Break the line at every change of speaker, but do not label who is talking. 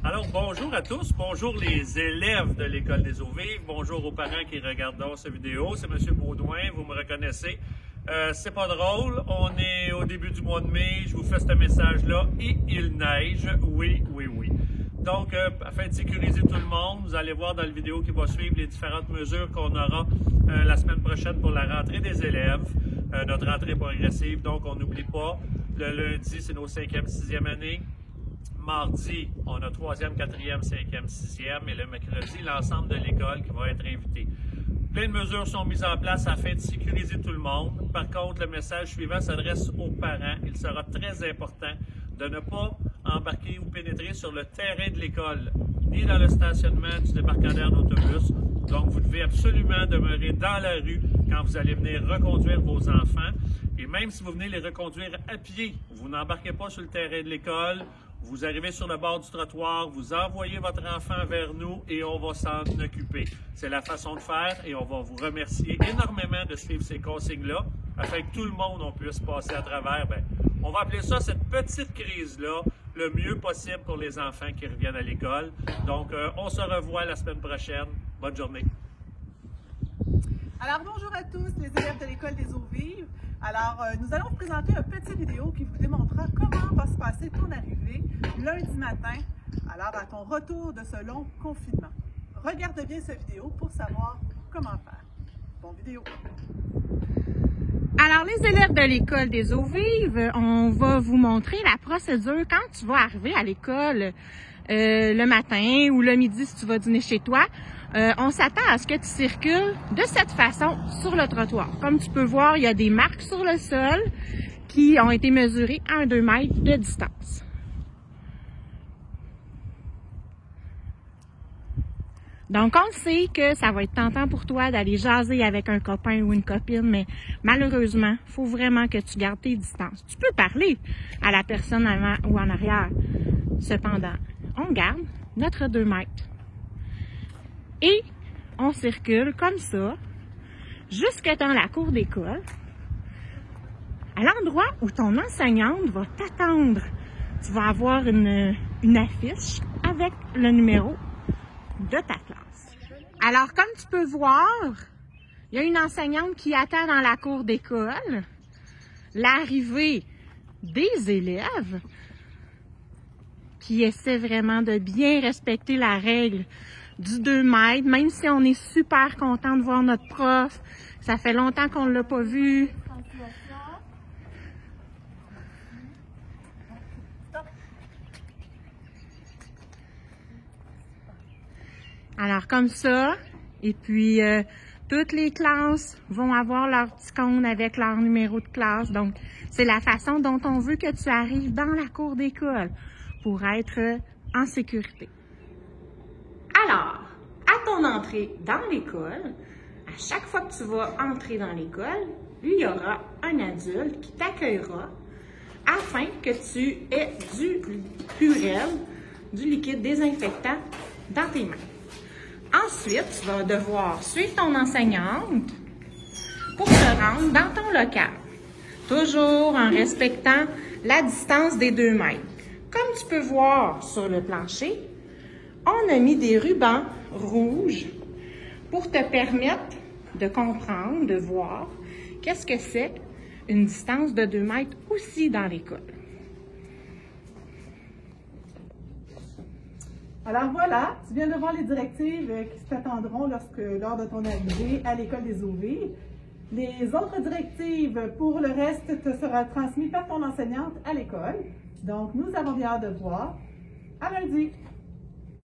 Alors, bonjour à tous, bonjour les élèves de l'École des eaux vives, bonjour aux parents qui regardent cette vidéo, c'est M. Baudouin, vous me reconnaissez. C'est pas drôle, on est au début du mois de mai, je vous fais ce message-là et il neige, oui. Donc, afin de sécuriser tout le monde, vous allez voir dans la vidéo qui va suivre les différentes mesures qu'on aura la semaine prochaine pour la rentrée des élèves, notre rentrée progressive. Donc, on n'oublie pas, le lundi, c'est nos 5e, 6e années. Mardi, on a 3e, 4e, 5e, 6e et le mercredi, l'ensemble de l'école qui va être invité. Plein de mesures sont mises en place afin de sécuriser tout le monde. Par contre, le message suivant s'adresse aux parents. Il sera très important de ne pas embarquer ou pénétrer sur le terrain de l'école, ni dans le stationnement du débarcadère d'autobus. Donc, vous devez absolument demeurer dans la rue quand vous allez venir reconduire vos enfants. Et même si vous venez les reconduire à pied, vous n'embarquez pas sur le terrain de l'école, vous arrivez sur le bord du trottoir, vous envoyez votre enfant vers nous et on va s'en occuper. C'est la façon de faire et on va vous remercier énormément de suivre ces consignes-là afin que tout le monde on puisse passer à travers. On va appeler ça cette petite crise-là le mieux possible pour les enfants qui reviennent à l'école. Donc, on se revoit la semaine prochaine. Bonne journée.
Alors, bonjour à tous les élèves de l'École des eaux vives. Alors, nous allons vous présenter une petite vidéo qui vous démontrera comment va se passer ton arrivée lundi matin, alors à ton retour de ce long confinement. Regarde bien cette vidéo pour savoir comment faire. Bonne vidéo!
Alors, les élèves de l'École des eaux vives, on va vous montrer la procédure quand tu vas arriver à l'école le matin ou le midi si tu vas dîner chez toi. On s'attend à ce que tu circules de cette façon sur le trottoir. Comme tu peux voir, il y a des marques sur le sol qui ont été mesurées à 2 mètres de distance. Donc, on sait que ça va être tentant pour toi d'aller jaser avec un copain ou une copine, mais malheureusement, il faut vraiment que tu gardes tes distances. Tu peux parler à la personne avant ou en arrière. Cependant, on garde notre 2 mètres. Et on circule comme ça jusque dans la cour d'école, à l'endroit où ton enseignante va t'attendre. Tu vas avoir une affiche avec le numéro de ta classe. Alors, comme tu peux voir, il y a une enseignante qui attend dans la cour d'école l'arrivée des élèves qui essaient vraiment de bien respecter la règle du 2 mètres, même si on est super content de voir notre prof. Ça fait longtemps qu'on ne l'a pas vu. Alors comme ça, et puis toutes les classes vont avoir leur petit cône avec leur numéro de classe. Donc, c'est la façon dont on veut que tu arrives dans la cour d'école pour être en sécurité. Alors, à ton entrée dans l'école, à chaque fois que tu vas entrer dans l'école, il y aura un adulte qui t'accueillera afin que tu aies du Purell, du liquide désinfectant dans tes mains. Ensuite, tu vas devoir suivre ton enseignante pour te rendre dans ton local, toujours en respectant la distance des 2 mètres. Comme tu peux voir sur le plancher, on a mis des rubans rouges pour te permettre de comprendre, de voir qu'est-ce que c'est une distance de 2 mètres aussi dans l'école.
Alors voilà, tu viens de voir les directives qui t'attendront lors de ton arrivée à l'École des eaux vives. Les autres directives pour le reste te seront transmises par ton enseignante à l'école. Donc, nous avons bien hâte de voir. À lundi!